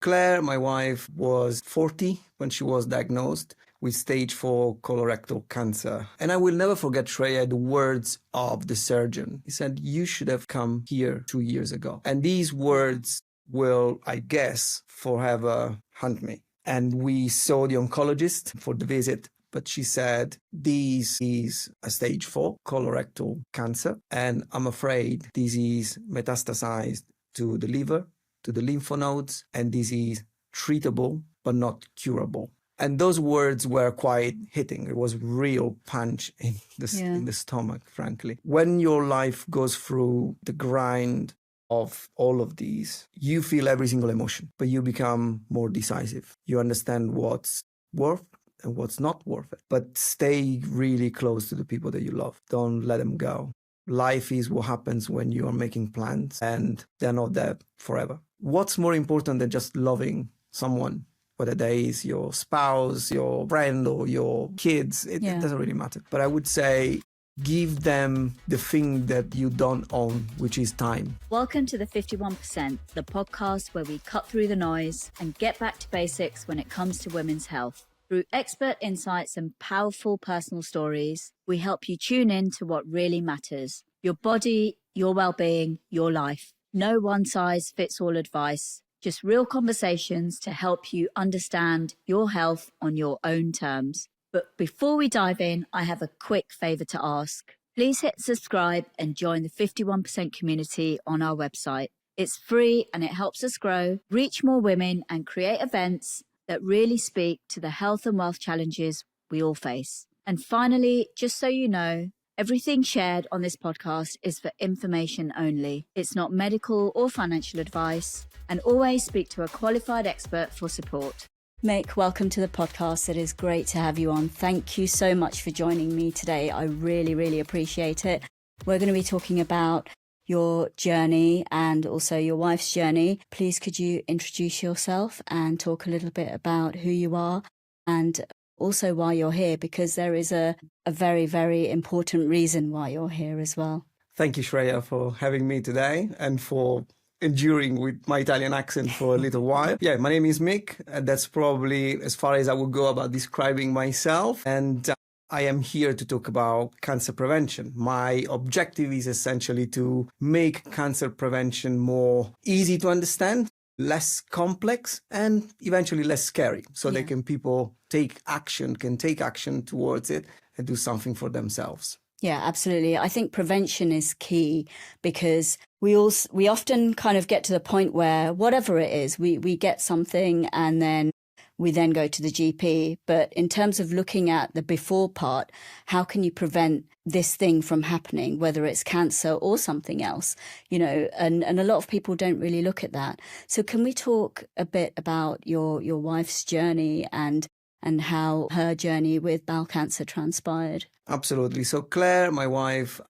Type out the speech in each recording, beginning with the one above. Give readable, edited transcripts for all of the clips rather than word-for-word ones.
Claire, my wife, was 40 when she was diagnosed with stage 4 colorectal cancer. And I will never forget, Shreya, the words of the surgeon. He said, "You should have come here 2 years ago." And these words will, I guess, forever haunt me. And we saw the oncologist for the visit, but she said, "This is a stage 4 colorectal cancer, and I'm afraid this is metastasized to the liver, to the lymph nodes, and this is treatable, but not curable." And those words were quite hitting. It was real punch in the stomach, frankly. When your life goes through the grind of all of these, you feel every single emotion, but you become more decisive. You understand what's worth and what's not worth it. But stay really close to the people that you love. Don't let them go. Life is what happens when you are making plans, and they're not there forever. What's more important than just loving someone? Whether that is your spouse, your friend, or your kids, it doesn't really matter. But I would say give them the thing that you don't own, which is time. Welcome to the 51%, the podcast where we cut through the noise and get back to basics when it comes to women's health. Through expert insights and powerful personal stories, we help you tune in to what really matters. Your body, your well-being, your life. No one-size-fits-all advice. Just real conversations to help you understand your health on your own terms. But before we dive in, I have a quick favour to ask. Please hit subscribe and join the 51% community on our website. It's free and it helps us grow, reach more women and create events that really speak to the health and wealth challenges we all face. And finally, just so you know, everything shared on this podcast is for information only. It's not medical or financial advice, and always speak to a qualified expert for support. Mick, welcome to the podcast. It is great to have you on. Thank you so much for joining me today. I really, really appreciate it. We're going to be talking about your journey and also your wife's journey. Please, could you introduce yourself and talk a little bit about who you are and also why you're here, because there is a very, very important reason why you're here as well. Thank you, Shreya, for having me today and for enduring with my Italian accent for a little while. Yeah, my name is Mick, and that's probably as far as I would go about describing myself. And I am here to talk about cancer prevention. My objective is essentially to make cancer prevention more easy to understand, less complex, and eventually less scary, so that people can take action towards it and do something for themselves. Yeah, absolutely. I think prevention is key because we often kind of get to the point where whatever it is, we get something and then we then go to the GP. But in terms of looking at the before part, how can you prevent this thing from happening, whether it's cancer or something else, and a lot of people don't really look at that. So can we talk a bit about your wife's journey and how her journey with bowel cancer transpired? Absolutely. So Claire, my wife,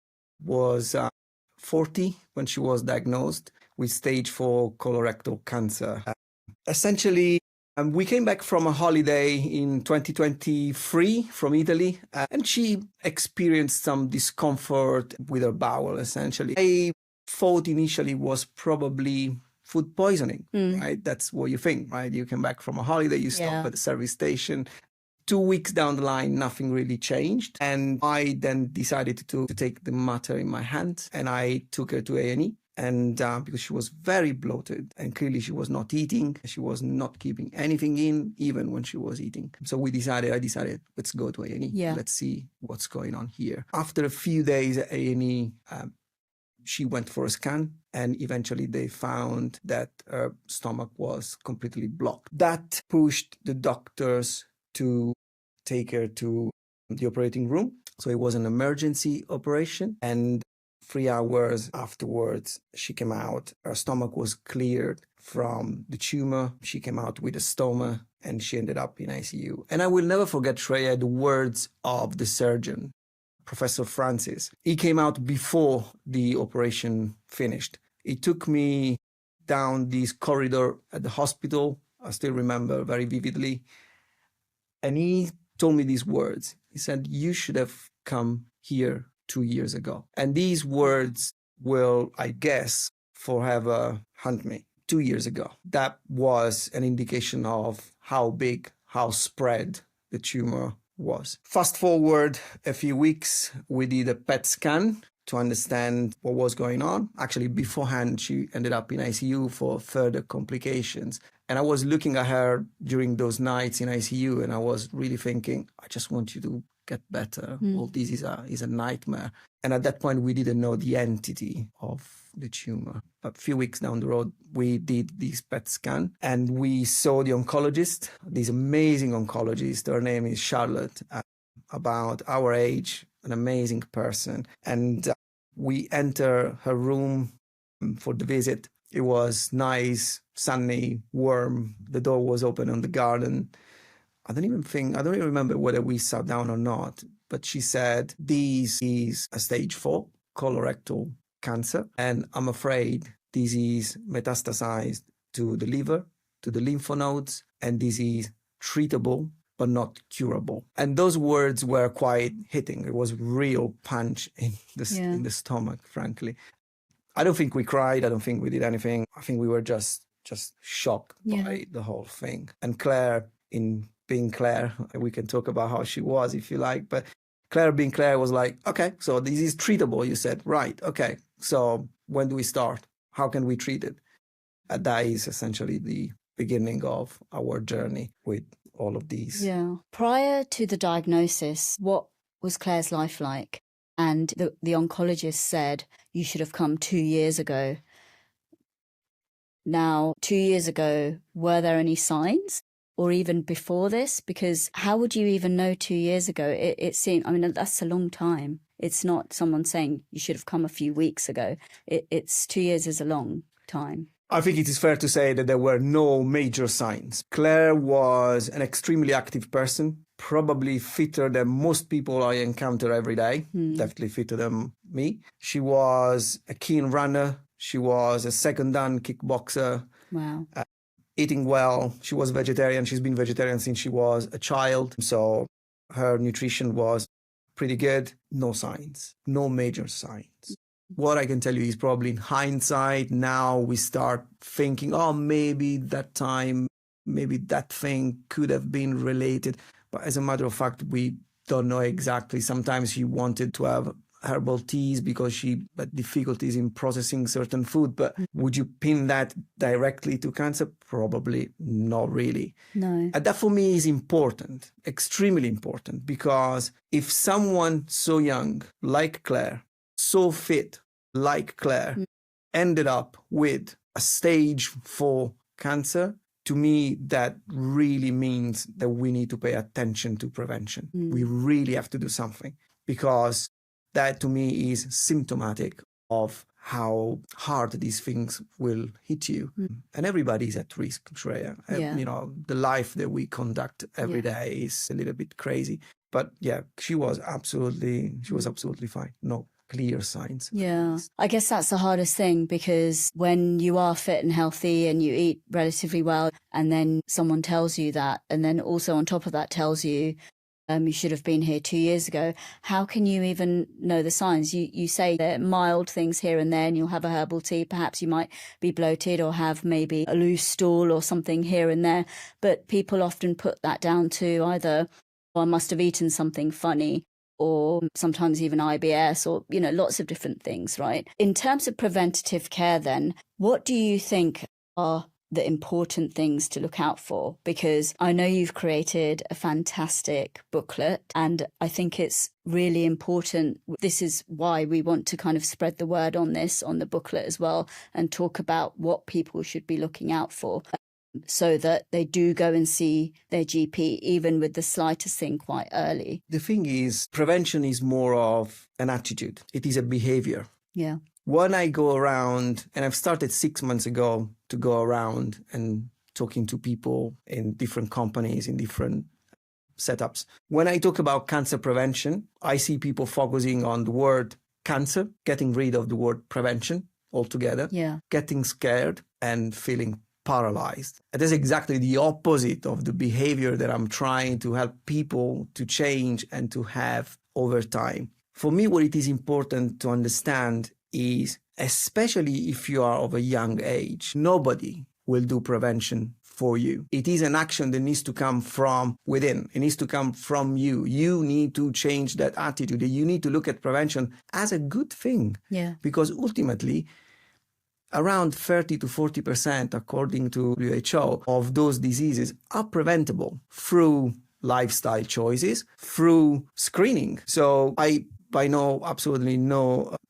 was 40 when she was diagnosed with stage 4 colorectal cancer. Essentially, we came back from a holiday in 2023 from Italy, and she experienced some discomfort with her bowel, essentially. I thought initially was probably food poisoning, right? That's what you think, right? You come back from a holiday, you stop at the service station. 2 weeks down the line, nothing really changed. And I then decided to take the matter in my hands, and I took her to A&E. And because she was very bloated and clearly she was not eating, she was not keeping anything in, even when she was eating. So I decided, let's go to A&E. Yeah. Let's see what's going on here. After a few days at A&E, she went for a scan, and eventually they found that her stomach was completely blocked. That pushed the doctors to take her to the operating room. So it was an emergency operation, and 3 hours afterwards, she came out. Her stomach was cleared from the tumor. She came out with a stoma, and she ended up in ICU. And I will never forget, Shreya, the words of the surgeon, Professor Francis. He came out before the operation finished. He took me down this corridor at the hospital. I still remember very vividly. And he told me these words. He said, "You should have come here 2 years ago." And these words will, I guess, forever haunt me. 2 years ago. That was an indication of how big, how spread the tumor was. Fast forward a few weeks, we did a PET scan to understand what was going on. Actually, beforehand, she ended up in ICU for further complications. And I was looking at her during those nights in ICU, and I was really thinking, I just want you to get better. All this is a nightmare. And at that point, we didn't know the entity of the tumor. A few weeks down the road, we did this PET scan, and we saw the oncologist, this amazing oncologist. Her name is Charlotte, about our age, an amazing person. And we enter her room for the visit. It was nice, sunny, warm. The door was open on the garden. I don't even remember whether we sat down or not, but she said, this is a stage 4 colorectal cancer, and I'm afraid this is metastasized to the liver, to the lymph nodes, and this is treatable, but not curable. And those words were quite hitting. It was real punch in the stomach, frankly. I don't think we cried. I don't think we did anything. I think we were just shocked by the whole thing. And Claire, in being Claire, we can talk about how she was if you like, but Claire being Claire was like, okay, so this is treatable, you said, right, okay. So when do we start? How can we treat it? And that is essentially the beginning of our journey with all of these. Yeah. Prior to the diagnosis, what was Claire's life like? And the oncologist said you should have come 2 years ago. Now, 2 years ago, were there any signs? Or even before this? Because how would you even know 2 years ago? It seemed, I mean, that's a long time. It's not someone saying you should have come a few weeks ago. It's 2 years is a long time. I think it is fair to say that there were no major signs. Claire was an extremely active person, probably fitter than most people I encounter every day, definitely fitter than me. She was a keen runner. She was a second dan kickboxer. Wow. Eating well. She was vegetarian. She's been vegetarian since she was a child. So her nutrition was pretty good. No signs, no major signs. What I can tell you is probably in hindsight, now we start thinking, oh, maybe that time, maybe that thing could have been related. But as a matter of fact, we don't know exactly. Sometimes she wanted to have herbal teas because she had difficulties in processing certain food. But would you pin that directly to cancer? Probably not really. No. And that for me is important, extremely important, because if someone so young like Claire, so fit like Claire, ended up with a stage 4 cancer, to me, that really means that we need to pay attention to prevention. We really have to do something, because that to me is symptomatic of how hard these things will hit you. And everybody is at risk, Shreya. Yeah. You know, the life that we conduct every day is a little bit crazy. But yeah, she was absolutely fine. No clear signs. Yeah. I guess that's the hardest thing, because when you are fit and healthy and you eat relatively well, and then someone tells you that, and then also on top of that tells you you should have been here 2 years ago, how can you even know the signs? You say that mild things here and there, and you'll have a herbal tea. Perhaps you might be bloated or have maybe a loose stool or something here and there. But people often put that down to either, oh, I must have eaten something funny, or sometimes even IBS, or, you know, lots of different things, right? In terms of preventative care then, what do you think are the important things to look out for? Because I know you've created a fantastic booklet, and I think it's really important. This is why we want to kind of spread the word on this, on the booklet as well, and talk about what people should be looking out for, so that they do go and see their GP, even with the slightest thing, quite early. The thing is, prevention is more of an attitude. It is a behavior. Yeah. When I go around, and I've started 6 months ago to go around and talking to people in different companies, in different setups. When I talk about cancer prevention, I see people focusing on the word cancer, getting rid of the word prevention altogether, getting scared and feeling paralyzed. And that's exactly the opposite of the behavior that I'm trying to help people to change and to have over time. For me, what it is important to understand is especially if you are of a young age. Nobody will do prevention for you. It is an action that needs to come from within. It needs to come from you. You need to change that attitude. You need to look at prevention as a good thing. Yeah. Because ultimately, around 30 to 40%, according to WHO, of those diseases are preventable through lifestyle choices, through screening. So I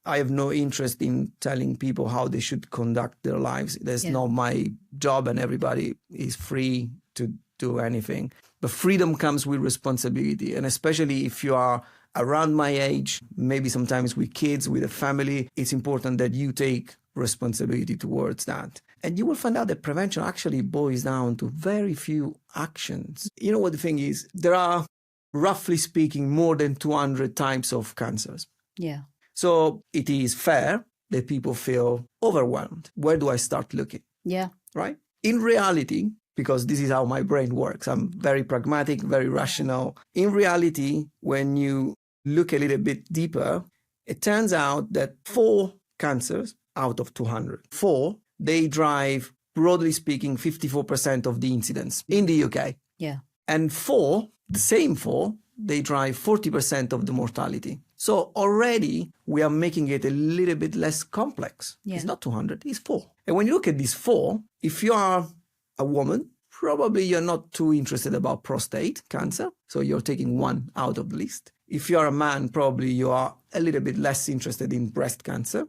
have no interest in telling people how they should conduct their lives. That's not my job, and everybody is free to do anything. But freedom comes with responsibility. And especially if you are around my age, maybe sometimes with kids, with a family, it's important that you take responsibility towards that. And you will find out that prevention actually boils down to very few actions. You know what the thing is? There are, roughly speaking, more than 200 types of cancers. Yeah. So it is fair that people feel overwhelmed. Where do I start looking? Yeah. Right? In reality, because this is how my brain works, I'm very pragmatic, very rational. In reality, when you look a little bit deeper, it turns out that 4 cancers out of 200, 4, they drive, broadly speaking, 54% of the incidence in the UK. Yeah. And 4, the same 4, they drive 40% of the mortality. So already we are making it a little bit less complex. Yeah. It's not 200, it's 4. And when you look at these 4, if you are a woman, probably you're not too interested about prostate cancer. So you're taking 1 out of the list. If you're a man, probably you are a little bit less interested in breast cancer,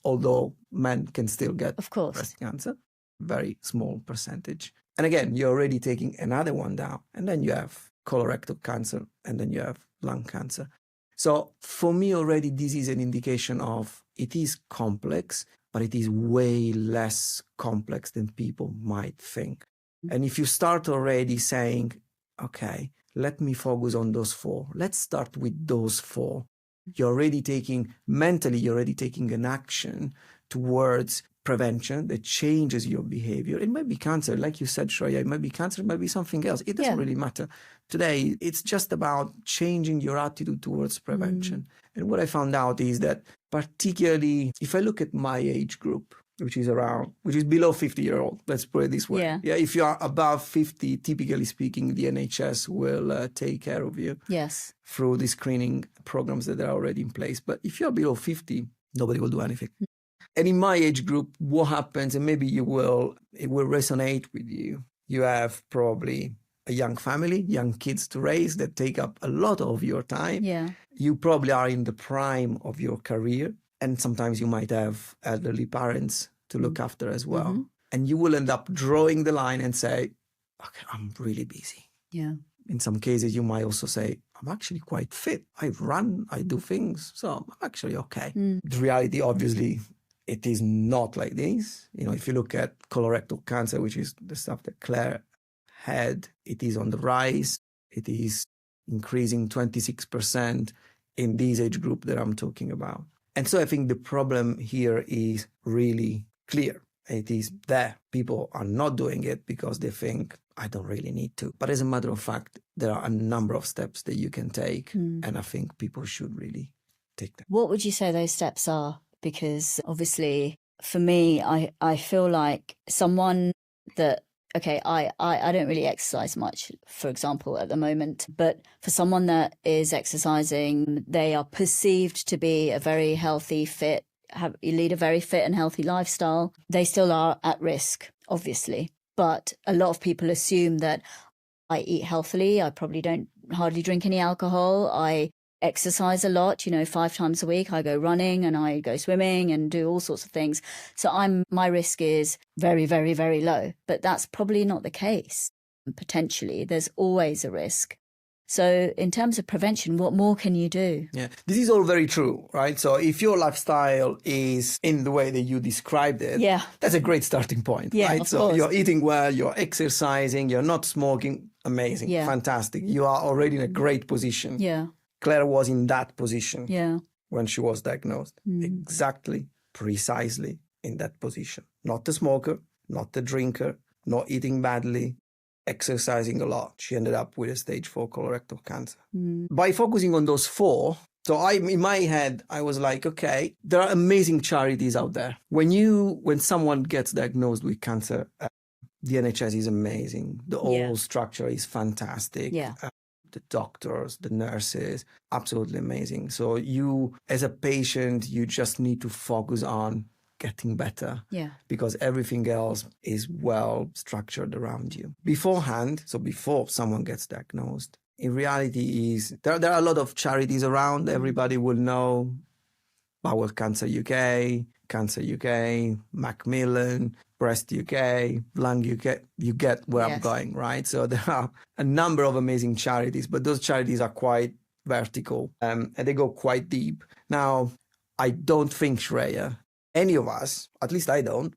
although men can still get breast cancer, very small percentage. And again, you're already taking another 1 down. And then you have colorectal cancer, and then you have lung cancer. So for me already, this is an indication of it is complex, but it is way less complex than people might think. And if you start already saying, okay, let me focus on those 4. Let's start with those 4. You're already taking an action towards prevention that changes your behavior. It might be cancer, like you said, Shreya, it might be cancer, it might be something else. It doesn't really matter. Today, it's just about changing your attitude towards prevention. And what I found out is that particularly if I look at my age group, which is below 50-year-old, let's put it this way. Yeah. If you are above 50, typically speaking, the NHS will take care of you. Yes. Through the screening programs that are already in place. But if you're below 50, nobody will do anything. And in my age group, what happens, and maybe it will resonate with you. You have probably a young family, young kids to raise that take up a lot of your time. Yeah. You probably are in the prime of your career. And sometimes you might have elderly parents to look after as well. Mm-hmm. And you will end up drawing the line and say, okay, I'm really busy. Yeah. In some cases, you might also say, I'm actually quite fit. I run, I do things. So I'm actually okay. The reality, obviously, it is not like this. You know, if you look at colorectal cancer, which is the stuff that Claire had, it is on the rise. It is increasing 26% in this age group that I'm talking about. And so I think the problem here is really clear. It is there. People are not doing it because they think, I don't really need to. But as a matter of fact, there are a number of steps that you can take. And I think people should really take them. What would you say those steps are? Because obviously, for me, I feel like someone that, okay, I don't really exercise much, for example, at the moment. But for someone that is exercising, they are perceived to be a very healthy, fit, lead a very fit and healthy lifestyle. They still are at risk, obviously. But a lot of people assume that I eat healthily. I probably don't hardly drink any alcohol. I exercise a lot, 5 times a week. I go running and I go swimming and do all sorts of things. So my risk is very, very, very low. But that's probably not the case. Potentially, there's always a risk. So in terms of prevention, what more can you do? Yeah, this is all very true, right? So if your lifestyle is in the way that you described it, that's a great starting point, right? So course. You're eating well, you're exercising, you're not smoking. Amazing, fantastic. You are already in a great position. Yeah. Claire was in that position when she was diagnosed. Exactly, precisely in that position. Not the smoker, not the drinker, not eating badly, exercising a lot. She ended up with a stage 4 colorectal cancer. By focusing on those 4, So in my head, I was like, okay, there are amazing charities out there. When someone gets diagnosed with cancer, the NHS is amazing. The whole structure is fantastic. Yeah. The doctors, the nurses, absolutely amazing. So you, as a patient, you just need to focus on getting better. Yeah. Because everything else is well structured around you. Beforehand, so before someone gets diagnosed, in reality is there are a lot of charities around. Everybody will know Bowel Cancer UK, Cancer UK, Macmillan, Breast UK, Lung UK. You get where I'm going, right? So there are a number of amazing charities, but those charities are quite vertical and they go quite deep. Now, I don't think, Shreya, any of us, at least I don't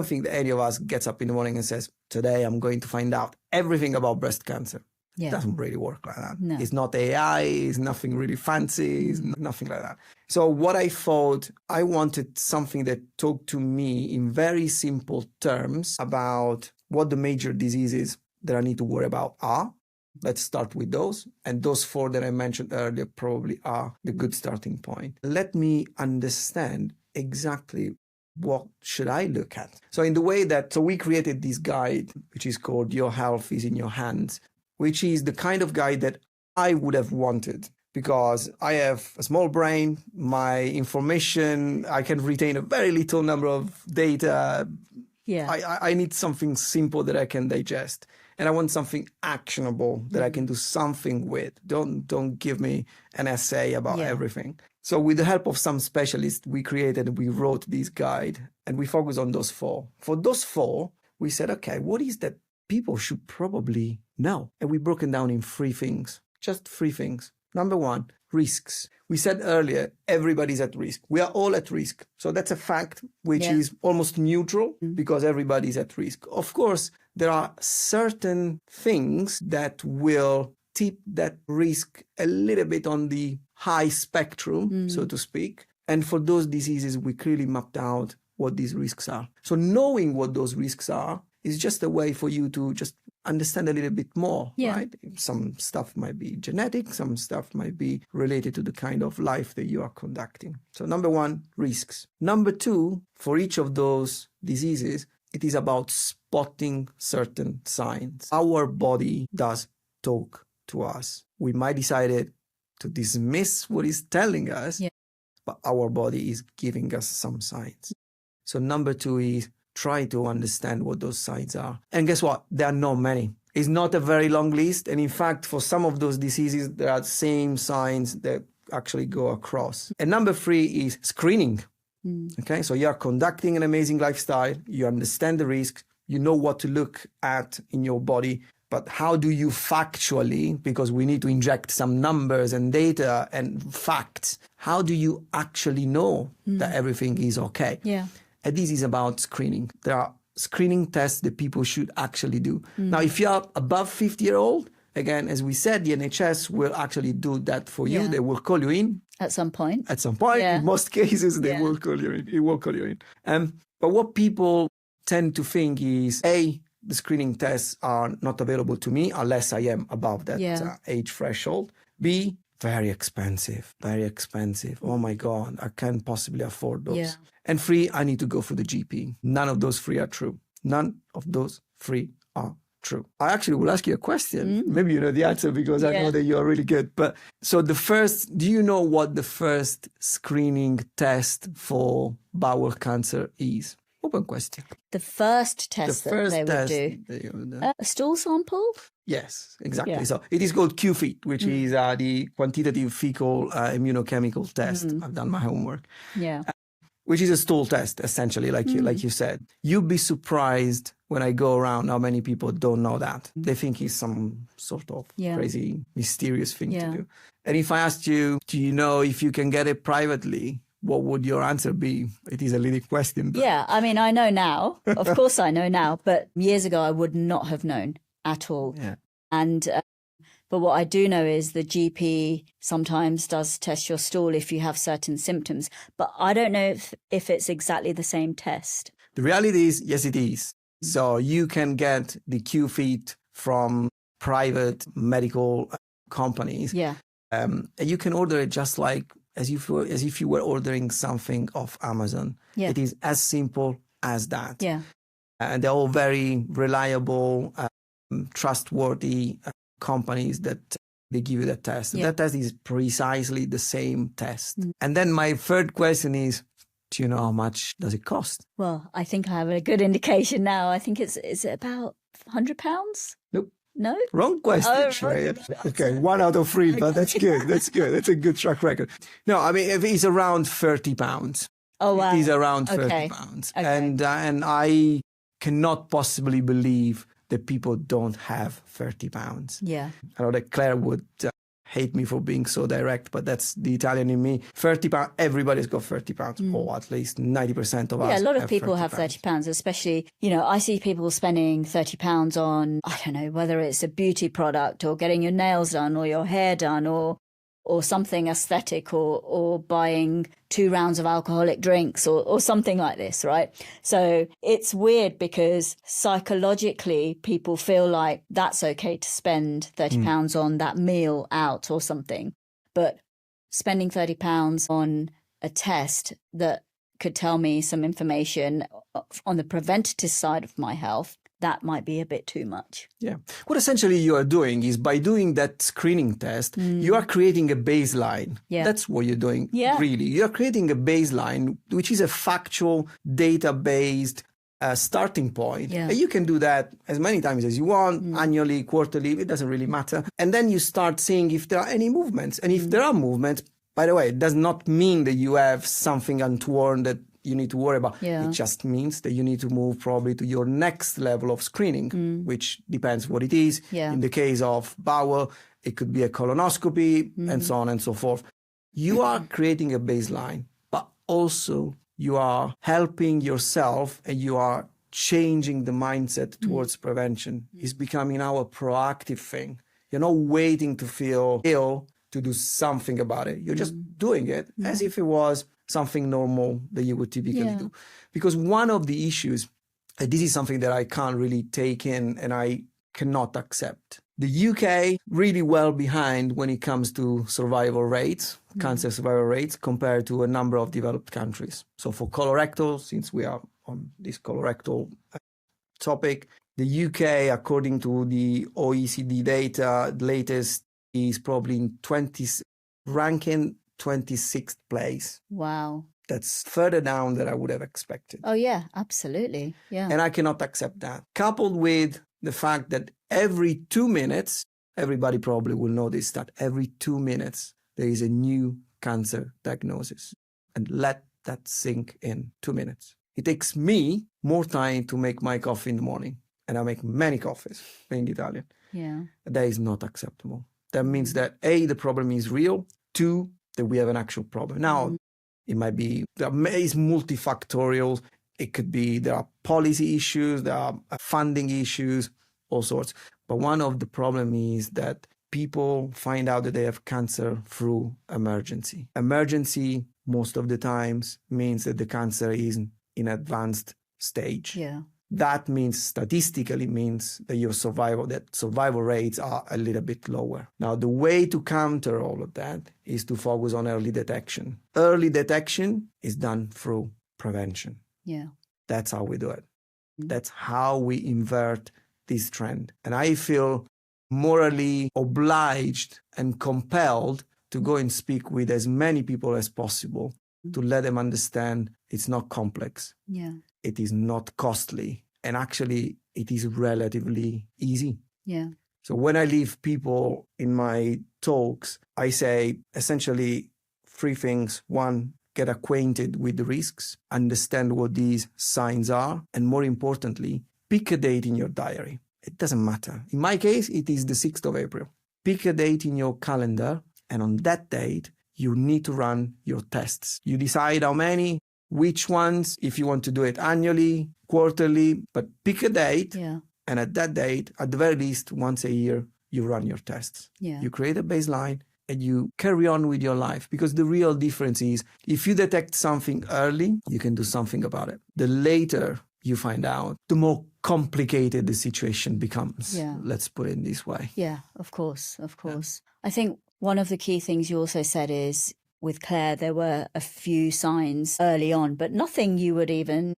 think that any of us gets up in the morning and says, today I'm going to find out everything about breast cancer. It doesn't really work like that. No. It's not AI, it's nothing really fancy, it's nothing like that. So what I thought, I wanted something that talked to me in very simple terms about what the major diseases that I need to worry about are. Let's start with those. And those 4 that I mentioned earlier probably are the good starting point. Let me understand exactly what should I look at. So in the way that, so we created this guide, which is called Your Health is in Your Hands, which is the kind of guide that I would have wanted because I have a small brain, my information, I can retain a very little number of data. Yeah. I need something simple that I can digest. And I want something actionable that I can do something with. Don't give me an essay about everything. So with the help of some specialists, we wrote this guide and we focus on those 4. For those 4, we said, okay, what is that people should probably know? And we broke it down in 3 things, just 3 things. Number 1, risks. We said earlier, everybody's at risk. We are all at risk. So that's a fact which is almost neutral because everybody's at risk. Of course, there are certain things that will tip that risk a little bit on the high spectrum, so to speak. And for those diseases, we clearly mapped out what these risks are. So knowing what those risks are is just a way for you to just understand a little bit more, right? Some stuff might be genetic, some stuff might be related to the kind of life that you are conducting. So number 1, risks. Number 2, for each of those diseases, it is about spotting certain signs. Our body does talk to us. We might decide to dismiss what it's telling us, but our body is giving us some signs. So number 2 is try to understand what those signs are. And guess what? There are not many. It's not a very long list. And in fact, for some of those diseases, there are same signs that actually go across. And number 3 is screening. Okay, so you are conducting an amazing lifestyle. You understand the risks. You know what to look at in your body. But how do you factually, because we need to inject some numbers and data and facts, how do you actually know that everything is okay? Yeah. And this is about screening. There are screening tests that people should actually do. Now, if you're above 50-year-old, again, as we said, the NHS will actually do that for you. They will call you in. At some point. At some point. In most cases, they will call you in. It will call you in. But what people tend to think is, A, the screening tests are not available to me unless I am above that age threshold. B, very expensive. Oh my God, I can't possibly afford those. Yeah. And 3, I need to go for the GP. None of those 3 are true. None of those 3 are true. I actually will ask you a question. Maybe you know the answer because I know that you are really good. But so do you know what the first screening test for bowel cancer is? Open question. The first test they would do. A stool sample? Yes, exactly. Yeah. So it is called QFET, which is the quantitative fecal immunochemical test. I've done my homework. Yeah. Which is a stool test, essentially, like you said. You'd be surprised when I go around how many people don't know that. They think it's some sort of crazy, mysterious thing to do. And if I asked you, do you know if you can get it privately? What would your answer be? It is a leading question. But... Yeah, I mean, I know now. Of course I know now. But years ago, I would not have known at all. Yeah. And but what I do know is the GP sometimes does test your stool if you have certain symptoms. But I don't know if it's exactly the same test. The reality is, yes, it is. So you can get the QFET from private medical companies. Yeah. And you can order it just like as if you were ordering something off Amazon. Yeah. It is as simple as that. Yeah. And they're all very reliable, trustworthy companies that they give you that test. Yeah. That test is precisely the same test. And then my third question is, do you know how much does it cost? Well, I think I have a good indication now. I think it's about £100. Nope. No? Wrong question, Oh, Shreya. Okay, 1 out of 3, but that's good. That's good. That's a good track record. No, I mean, if it's around £30. Oh, wow. It is around Okay. £30. Okay. And I cannot possibly believe that people don't have £30. Yeah. I know that Claire would hate me for being so direct, but that's the Italian in me. £30, everybody's got £30, or at least 90% of us. Yeah, a lot of have people have £30, especially, I see people spending £30 on, I don't know, whether it's a beauty product or getting your nails done or your hair done or something aesthetic or buying 2 rounds of alcoholic drinks or something like this, right? So it's weird because psychologically people feel like that's okay to spend £30 on that meal out or something. But spending £30 on a test that could tell me some information on the preventative side of my health, that might be a bit too much. Yeah. What essentially you are doing is by doing that screening test, you are creating a baseline. Yeah. That's what you're doing, Yeah. really. You're creating a baseline, which is a factual, data-based starting point. Yeah. And you can do that as many times as you want, annually, quarterly, it doesn't really matter. And then you start seeing if there are any movements. And if there are movements, by the way, it does not mean that you have something untoward that you need to worry about. Yeah. It just means that you need to move probably to your next level of screening, which depends what it is. Yeah. In the case of bowel, it could be a colonoscopy and so on and so forth. You are creating a baseline, but also you are helping yourself and you are changing the mindset towards prevention. It's becoming now a proactive thing. You're not waiting to feel ill to do something about it. You're just doing it as if it was something normal that you would typically do. Because one of the issues, and this is something that I can't really take in and I cannot accept. The UK really well behind when it comes to survival rates, cancer survival rates, compared to a number of developed countries. So for colorectal, since we are on this colorectal topic, the UK, according to the OECD data, the latest is probably in ranking 26th place. Wow. That's further down than I would have expected. Oh, yeah, absolutely. Yeah. And I cannot accept that. Coupled with the fact that every 2 minutes, everybody probably will notice that every 2 minutes, there is a new cancer diagnosis. And let that sink in. 2 minutes. It takes me more time to make my coffee in the morning. And I make many coffees, being Italian. Yeah. That is not acceptable. That means that A, the problem is real. 2, that we have an actual problem. Now, it might be, it's multifactorial. It could be, there are policy issues, there are funding issues, all sorts. But one of the problem is that people find out that they have cancer through emergency. Emergency, most of the times, means that the cancer is in advanced stage. Yeah. That means, statistically means that your survival rates are a little bit lower. Now, the way to counter all of that is to focus on early detection. Early detection is done through prevention. Yeah. That's how we do it. That's how we invert this trend. And I feel morally obliged and compelled to go and speak with as many people as possible to let them understand it's not complex. Yeah. It is not costly, and actually it is relatively easy. Yeah. So when I leave people in my talks, I say essentially 3 things. 1, get acquainted with the risks, understand what these signs are, and more importantly, pick a date in your diary. It doesn't matter. In my case, it is the 6th of April. Pick a date in your calendar, and on that date, you need to run your tests. You decide how many, which ones, if you want to do it annually, quarterly, but pick a date. Yeah. And at that date, at the very least, once a year, you run your tests. Yeah. You create a baseline and you carry on with your life. Because the real difference is if you detect something early, you can do something about it. The later you find out, the more complicated the situation becomes. Yeah. Let's put it this way. Yeah, of course, of course. I think One of the key things you also said is with Claire, there were a few signs early on, but nothing you would even,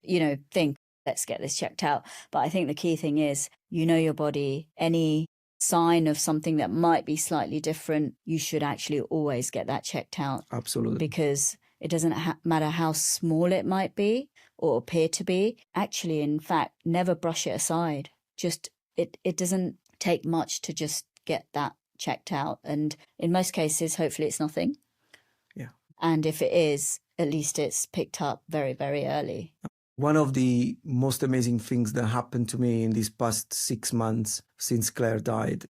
think, let's get this checked out. But I think the key thing is, your body, any sign of something that might be slightly different, you should actually always get that checked out. Absolutely. Because it doesn't matter how small it might be or appear to be. Actually, in fact, never brush it aside. Just, it doesn't take much to just get that checked out. And in most cases, hopefully it's nothing. Yeah. And if it is, at least it's picked up very, very early. One of the most amazing things that happened to me in these past 6 months since Claire died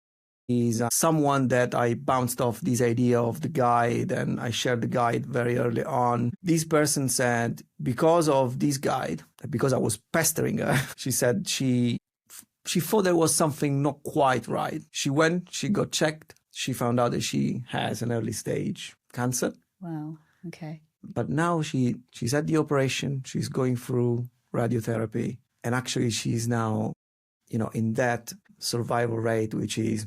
is someone that I bounced off this idea of the guide, and I shared the guide very early on. This person said, because of this guide, because I was pestering her, she said she thought there was something not quite right. She got checked. She found out that she has an early stage cancer. Wow. Okay. But now she's had the operation. She's going through radiotherapy. And actually she's now, in that survival rate, which is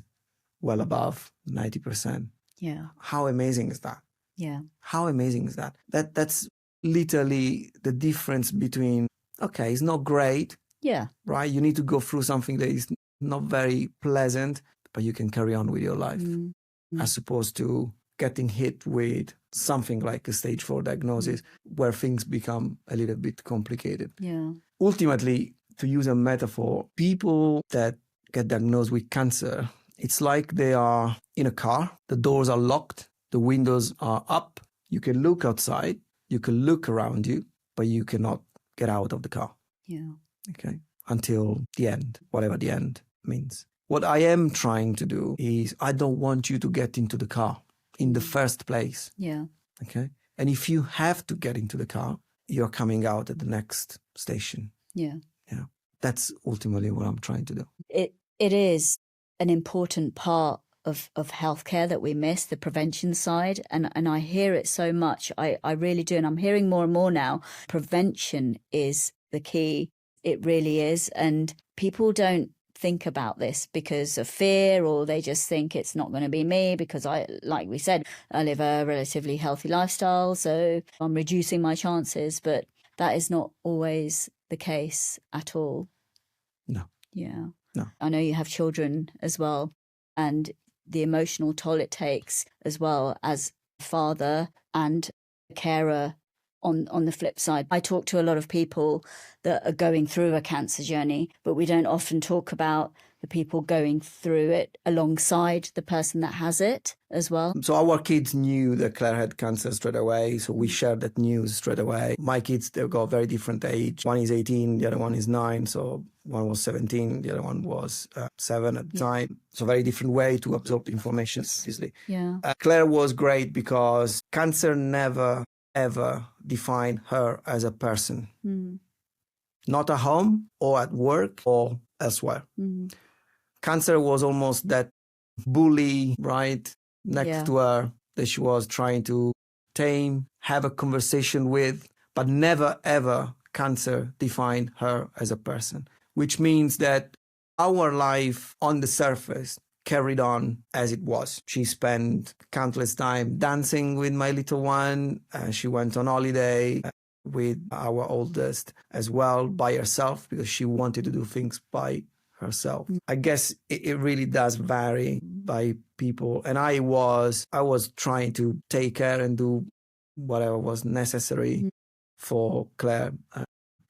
well above 90%. Yeah. How amazing is that? Yeah. How amazing is that? That's literally the difference between, okay, it's not great. Yeah. Right? You need to go through something that is not very pleasant, but you can carry on with your life. Mm-hmm. As opposed to getting hit with something like a stage 4 diagnosis where things become a little bit complicated. Yeah. Ultimately, to use a metaphor, people that get diagnosed with cancer, it's like they are in a car. The doors are locked. The windows are up. You can look outside. You can look around you, but you cannot get out of the car. Yeah. Okay. Until the end, whatever the end means. What I am trying to do is I don't want you to get into the car in the first place. Yeah. Okay. And if you have to get into the car, you're coming out at the next station. Yeah. Yeah. That's ultimately what I'm trying to do. It is an important part of healthcare that we miss, the prevention side. And I hear it so much. I really do. And I'm hearing more and more now. Prevention is the key. It really is. And people don't think about this because of fear, or they just think it's not going to be me because like we said, I live a relatively healthy lifestyle, so I'm reducing my chances. But that is not always the case at all. No. Yeah. No. I know you have children as well, and the emotional toll it takes as well as a father and a carer on the flip side. I talk to a lot of people that are going through a cancer journey, but we don't often talk about the people going through it alongside the person that has it as well. So our kids knew that Claire had cancer straight away, so we shared that news straight away. My kids, they've got very different age. One is 18, the other one is 9, so one was 17, the other one was 7 at the time. So very different way to absorb information, obviously. Yeah. Claire was great because cancer never, ever defined her as a person. Not at home or at work or elsewhere. Cancer was almost that bully, right, next to her that she was trying to tame, have a conversation with, but never, ever cancer defined her as a person, which means that our life on the surface carried on as it was. She spent countless time dancing with my little one. She went on holiday with our oldest as well by herself because she wanted to do things by herself. I guess it really does vary by people. And I was trying to take care and do whatever was necessary for Claire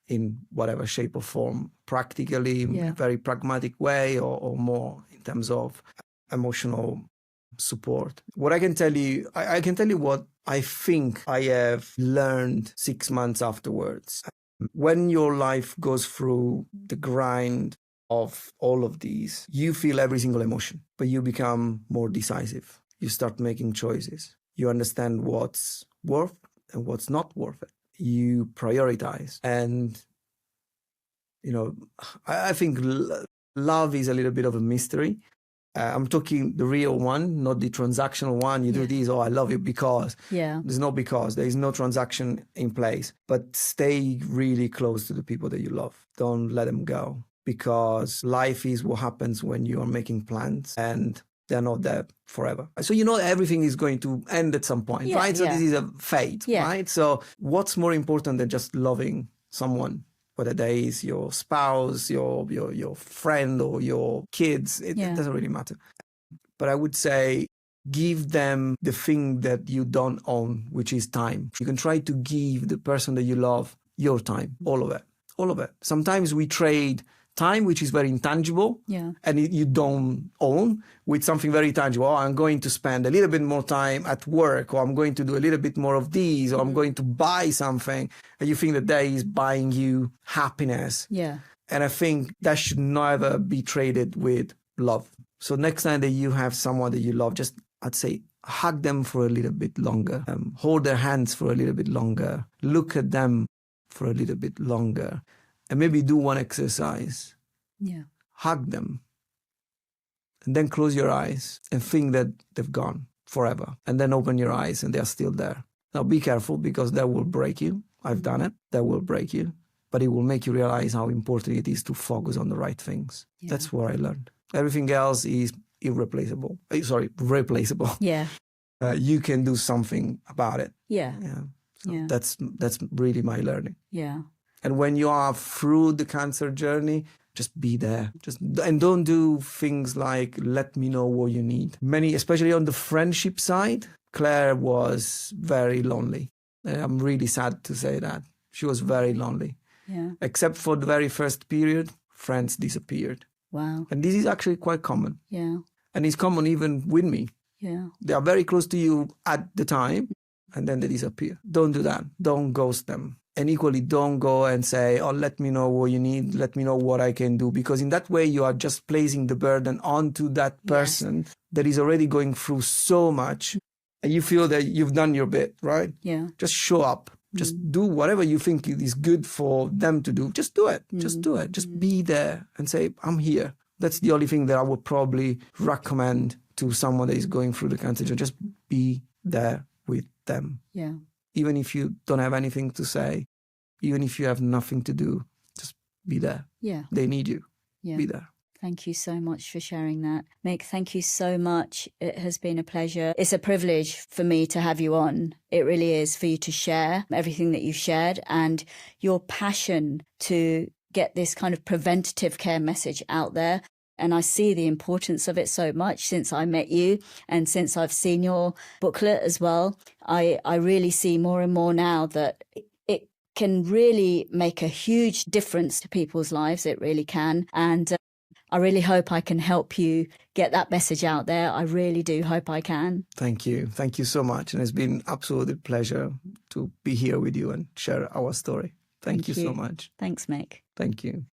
in whatever shape or form, practically, in a very pragmatic way, or more in terms of emotional support. What I can tell you, I can tell you what I think I have learned 6 months afterwards. When your life goes through the grind of all of these, you feel every single emotion, but you become more decisive. You start making choices. You understand what's worth and what's not worth it. You prioritize. And, I think love is a little bit of a mystery. I'm talking the real one, not the transactional one. You do this, I love you because. There's no because. There is no transaction in place. But stay really close to the people that you love. Don't let them go. Because life is what happens when you are making plans. And They're not there forever. So everything is going to end at some point, right? So this is a fate, right? So what's more important than just loving someone, whether that is your spouse, your friend, or your kids? It doesn't really matter. But I would say give them the thing that you don't own, which is time. You can try to give the person that you love your time, all of it, all of it. Sometimes we trade time, which is very intangible, and you don't own, with something very tangible. Oh, I'm going to spend a little bit more time at work, or I'm going to do a little bit more of these, or I'm going to buy something, and you think that is buying you happiness. Yeah. And I think that should never be traded with love. So next time that you have someone that you love, just, I'd say, hug them for a little bit longer, hold their hands for a little bit longer, look at them for a little bit longer, and maybe do one exercise. Yeah. Hug them. And then close your eyes and think that they've gone forever. And then open your eyes and they're still there. Now be careful, because that will break you. I've done it. That will break you. But it will make you realize how important it is to focus on the right things. Yeah. That's what I learned. Everything else is replaceable. Yeah. You can do something about it. Yeah. Yeah. So that's really my learning. Yeah. And when you are through the cancer journey, just be there. And don't do things like, let me know what you need. Many, especially on the friendship side, Claire was very lonely. I'm really sad to say that. She was very lonely. Yeah. Except for the very first period, friends disappeared. Wow. And this is actually quite common. Yeah. And it's common even with me. Yeah. They are very close to you at the time, and then they disappear. Don't do that. Don't ghost them. And equally, don't go and say, oh, let me know what you need. Let me know what I can do. Because in that way, you are just placing the burden onto that person that is already going through so much. And you feel that you've done your bit, right? Yeah. Just show up. Just do whatever you think is good for them to do. Just do it. Just do it. Just be there and say, I'm here. That's the only thing that I would probably recommend to someone that is going through the cancer. Just be there with them. Yeah. Even if you don't have anything to say, even if you have nothing to do, just be there. Yeah. They need you. Yeah. Be there. Thank you so much for sharing that. Mick, thank you so much. It has been a pleasure. It's a privilege for me to have you on. It really is, for you to share everything that you've shared, and your passion to get this kind of preventative care message out there. And I see the importance of it so much since I met you, and since I've seen your booklet as well. I really see more and more now that it can really make a huge difference to people's lives. It really can. And I really hope I can help you get that message out there. I really do hope I can. Thank you. Thank you so much. And it's been absolutely pleasure to be here with you and share our story. Thank you so much. Thanks, Mick. Thank you.